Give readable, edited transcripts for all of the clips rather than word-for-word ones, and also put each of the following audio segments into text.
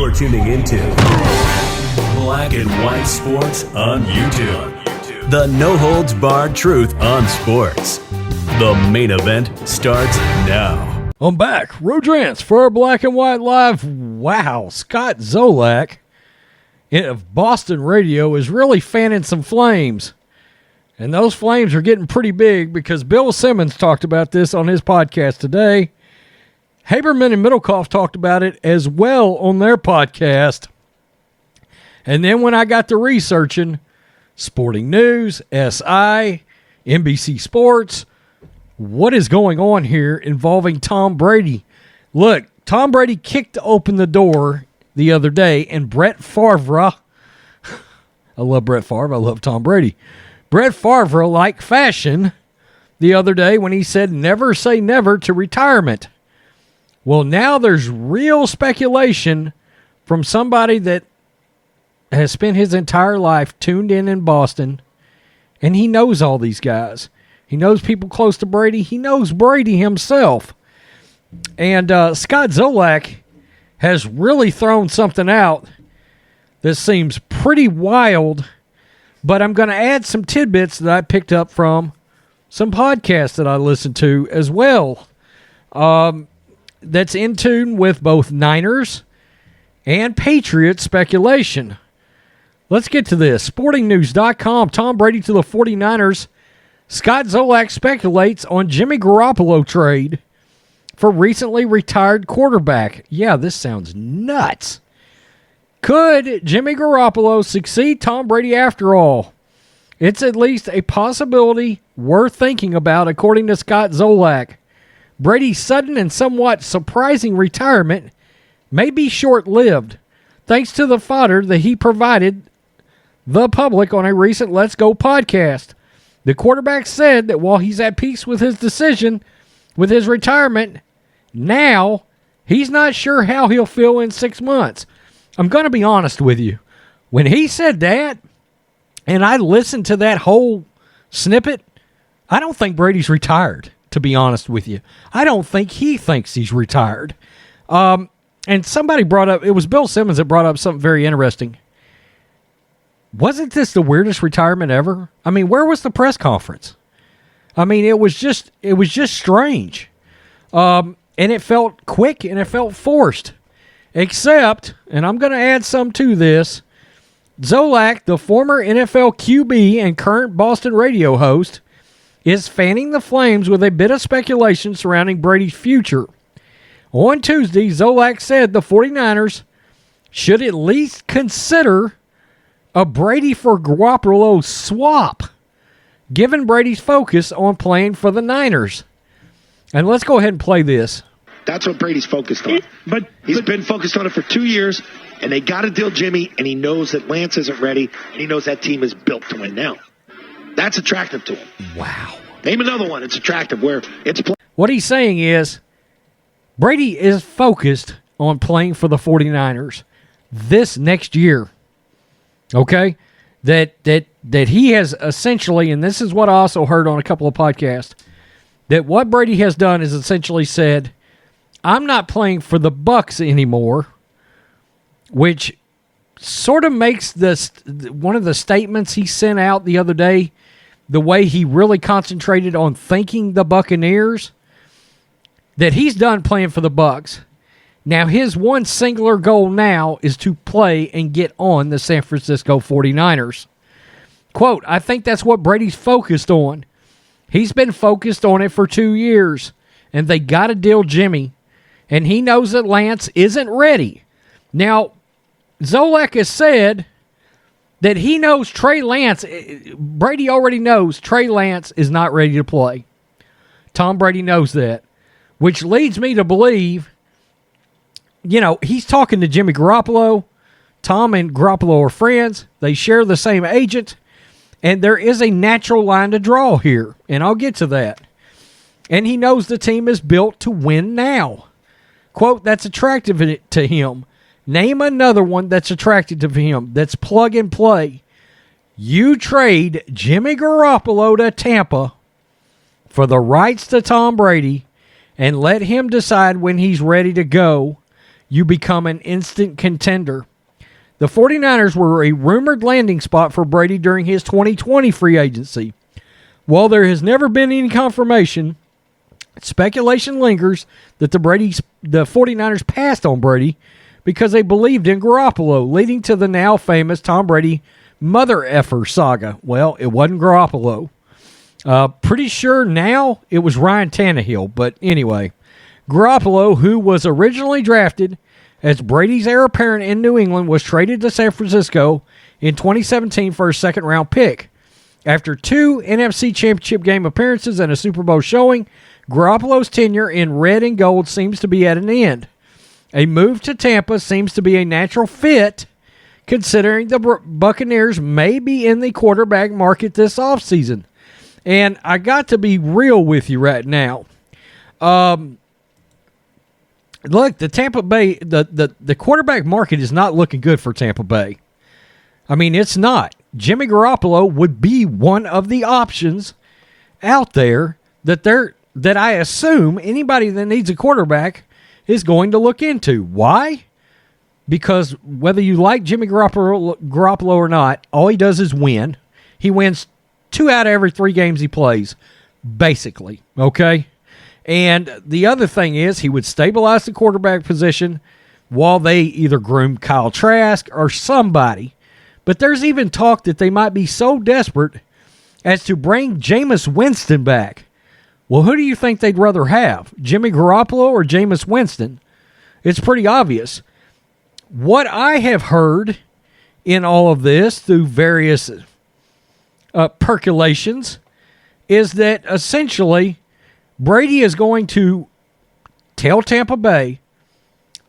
You're tuning into Black and White Sports on YouTube. The no-holds-barred truth on sports. The main event starts now. I'm back. Rodrance for Black and White Live. Wow, Scott Zolak of Boston radio is really fanning some flames. And those flames are getting pretty big because Bill Simmons talked about this on his podcast today. Haberman and Middlecoff talked about it as well on their podcast. And then when I got to researching Sporting News, SI, NBC Sports, what is going on here involving Tom Brady? Look, Tom Brady kicked open the door the other day, and Brett Favre, I love Brett Favre, I love Tom Brady. Brett Favre, like fashion, the other day when he said never say never to retirement. Well, now there's real speculation from somebody that has spent his entire life tuned in Boston, and he knows all these guys. He knows people close to Brady. He knows Brady himself. And Scott Zolak has really thrown something out that seems pretty wild, but I'm going to add some tidbits that I picked up from some podcasts that I listened to as well. That's in tune with both Niners and Patriots speculation. Let's get to this. SportingNews.com, Tom Brady to the 49ers. Scott Zolak speculates on Jimmy Garoppolo trade for recently retired quarterback. Yeah, this sounds nuts. Could Jimmy Garoppolo succeed Tom Brady after all? It's at least a possibility worth thinking about, according to Scott Zolak. Brady's sudden and somewhat surprising retirement may be short-lived, thanks to the fodder that he provided the public on a recent Let's Go podcast. The quarterback said that while he's at peace with his decision with his retirement, now he's not sure how he'll feel in 6 months. I'm going to be honest with you. When he said that, and I listened to that whole snippet, I don't think Brady's retired, to be honest with you. I don't think he thinks he's retired. And somebody brought up, it was Bill Simmons that brought up something very interesting. Wasn't this the weirdest retirement ever? I mean, where was the press conference? I mean, it was just strange. And it felt quick and it felt forced. Except, and I'm going to add some to this, Zolak, the former NFL QB and current Boston radio host, is fanning the flames with a bit of speculation surrounding Brady's future. On Tuesday, Zolak said the 49ers should at least consider a Brady for Garoppolo swap, given Brady's focus on playing for the Niners. And let's go ahead and play this. That's what Brady's focused on. But he's been focused on it for 2 years, and they got to deal Jimmy, and he knows that Lance isn't ready, and he knows that team is built to win now. That's attractive to him. Wow. Name another one. It's attractive where it's. What he's saying is Brady is focused on playing for the 49ers this next year. Okay? That he has essentially, and this is what I also heard on a couple of podcasts, that what Brady has done is essentially said, I'm not playing for the Bucs anymore, which sort of makes this one of the statements he sent out the other day, the way he really concentrated on thanking the Buccaneers, that he's done playing for the Bucs. Now, his one singular goal now is to play and get on the San Francisco 49ers. Quote, I think that's what Brady's focused on. He's been focused on it for 2 years, and they got to deal Jimmy, and he knows that Lance isn't ready. Now, Zolak has said that he knows Trey Lance, Brady already knows Trey Lance is not ready to play. Tom Brady knows that, which leads me to believe, he's talking to Jimmy Garoppolo. Tom and Garoppolo are friends. They share the same agent, and there is a natural line to draw here, and I'll get to that. And he knows the team is built to win now. Quote, that's attractive to him. Name another one that's attractive to him, that's plug and play. You trade Jimmy Garoppolo to Tampa for the rights to Tom Brady and let him decide when he's ready to go. you become an instant contender. The 49ers were a rumored landing spot for Brady during his 2020 free agency. While there has never been any confirmation, speculation lingers that the 49ers passed on Brady because they believed in Garoppolo, leading to the now famous Tom Brady mother effer saga. Well, it wasn't Garoppolo. Pretty sure now it was Ryan Tannehill, but anyway. Garoppolo, who was originally drafted as Brady's heir apparent in New England, was traded to San Francisco in 2017 for a second-round pick. After 2 NFC Championship game appearances and a Super Bowl showing, Garoppolo's tenure in red and gold seems to be at an end. A move to Tampa seems to be a natural fit, considering the Buccaneers may be in the quarterback market this offseason. And I got to be real with you right now. Look, the Tampa Bay, the quarterback market is not looking good for Tampa Bay. I mean, it's not. Jimmy Garoppolo would be one of the options out there that I assume anybody that needs a quarterback is going to look into. Why? Because whether you like Jimmy Garoppolo or not, all he does is win. He wins 2 out of every 3 games he plays, basically, okay? And the other thing is he would stabilize the quarterback position while they either groom Kyle Trask or somebody. But there's even talk that they might be so desperate as to bring Jameis Winston back. Well, who do you think they'd rather have, Jimmy Garoppolo or Jameis Winston? It's pretty obvious. What I have heard in all of this through various percolations is that essentially Brady is going to tell Tampa Bay,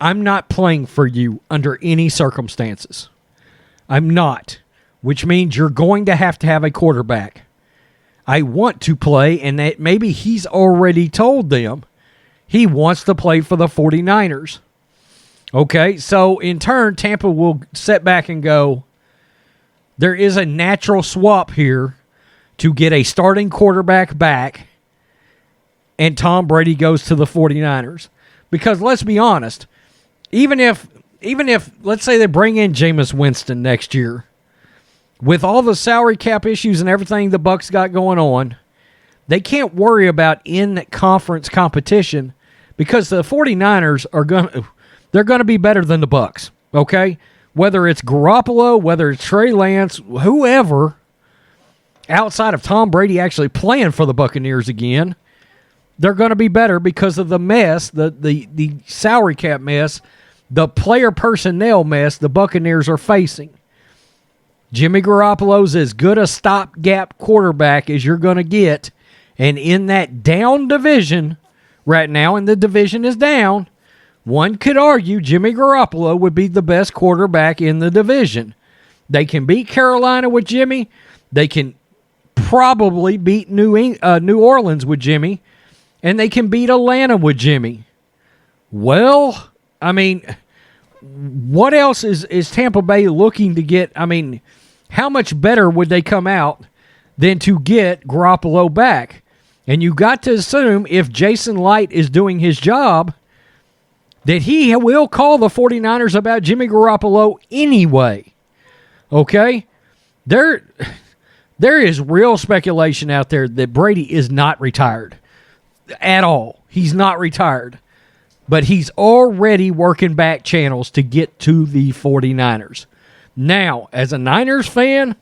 I'm not playing for you under any circumstances. I'm not, which means you're going to have a quarterback. I want to play, and that maybe he's already told them he wants to play for the 49ers. Okay, so in turn, Tampa will sit back and go, there is a natural swap here to get a starting quarterback back, and Tom Brady goes to the 49ers. Because let's be honest, even if let's say they bring in Jameis Winston next year, with all the salary cap issues and everything the Bucs got going on, they can't worry about in-conference competition because the 49ers they're going to be better than the Bucs, okay? Whether it's Garoppolo, whether it's Trey Lance, whoever, outside of Tom Brady actually playing for the Buccaneers again, they're going to be better because of the mess, the salary cap mess, the player personnel mess the Buccaneers are facing. Jimmy Garoppolo's as good a stopgap quarterback as you're going to get. And in that down division right now, and the division is down, one could argue Jimmy Garoppolo would be the best quarterback in the division. They can beat Carolina with Jimmy. They can probably beat New Orleans with Jimmy. And they can beat Atlanta with Jimmy. Well, I mean, what else is Tampa Bay looking to get? I mean, how much better would they come out than to get Garoppolo back? And you got to assume if Jason Light is doing his job, that he will call the 49ers about Jimmy Garoppolo anyway. Okay? There is real speculation out there that Brady is not retired at all. He's not retired. But he's already working back channels to get to the 49ers. Now, as a Niners fan,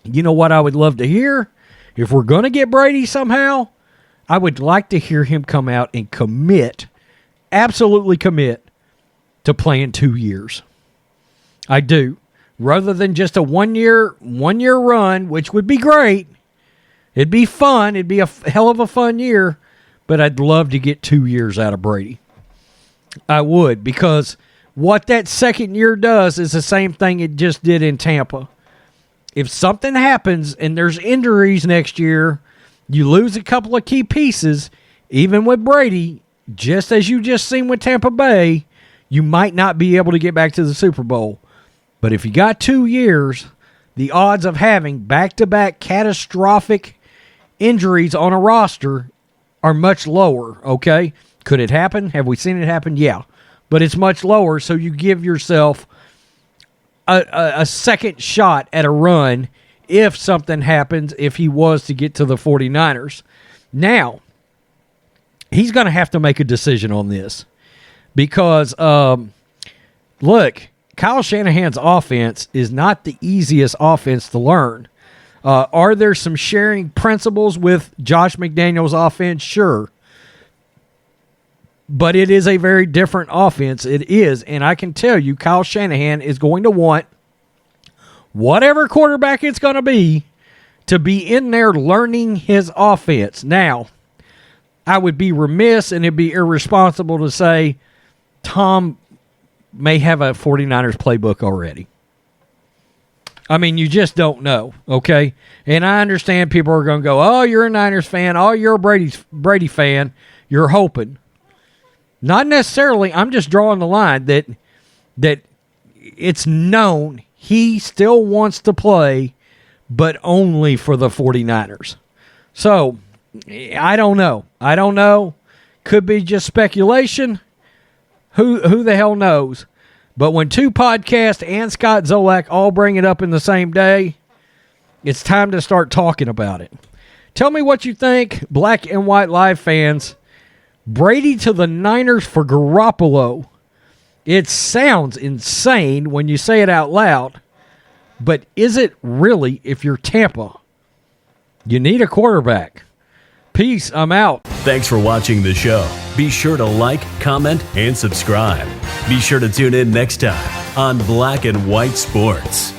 you know what I would love to hear? If we're going to get Brady somehow, I would like to hear him come out and commit, absolutely commit, to playing 2 years. I do. Rather than just a one-year run, which would be great. It'd be fun. It'd be a hell of a fun year. But I'd love to get 2 years out of Brady. I would, because what that second year does is the same thing it just did in Tampa. If something happens and there's injuries next year, you lose a couple of key pieces, even with Brady, just as you just seen with Tampa Bay, you might not be able to get back to the Super Bowl. But if you got 2 years, the odds of having back-to-back catastrophic injuries on a roster are much lower, okay? Could it happen? Have we seen it happen? Yeah. but it's much lower, so you give yourself a second shot at a run if something happens, if he was to get to the 49ers. Now, he's going to have to make a decision on this because, look, Kyle Shanahan's offense is not the easiest offense to learn. Are there some sharing principles with Josh McDaniels' offense? Sure. But it is a very different offense. It is. And I can tell you, Kyle Shanahan is going to want whatever quarterback it's going to be in there learning his offense. Now, I would be remiss and it'd be irresponsible to say Tom may have a 49ers playbook already. I mean, you just don't know, okay? And I understand people are going to go, oh, you're a Niners fan. Oh, you're a Brady fan. You're hoping. Not necessarily. I'm just drawing the line that it's known he still wants to play, but only for the 49ers. So, I don't know. Could be just speculation. Who the hell knows? But when two podcasts and Scott Zolak all bring it up in the same day, it's time to start talking about it. Tell me what you think, Black and White Live fans. Brady to the Niners for Garoppolo. It sounds insane when you say it out loud, but is it really if you're Tampa? You need a quarterback. Peace, I'm out. Thanks for watching the show. Be sure to like, comment, and subscribe. Be sure to tune in next time on Black and White Sports.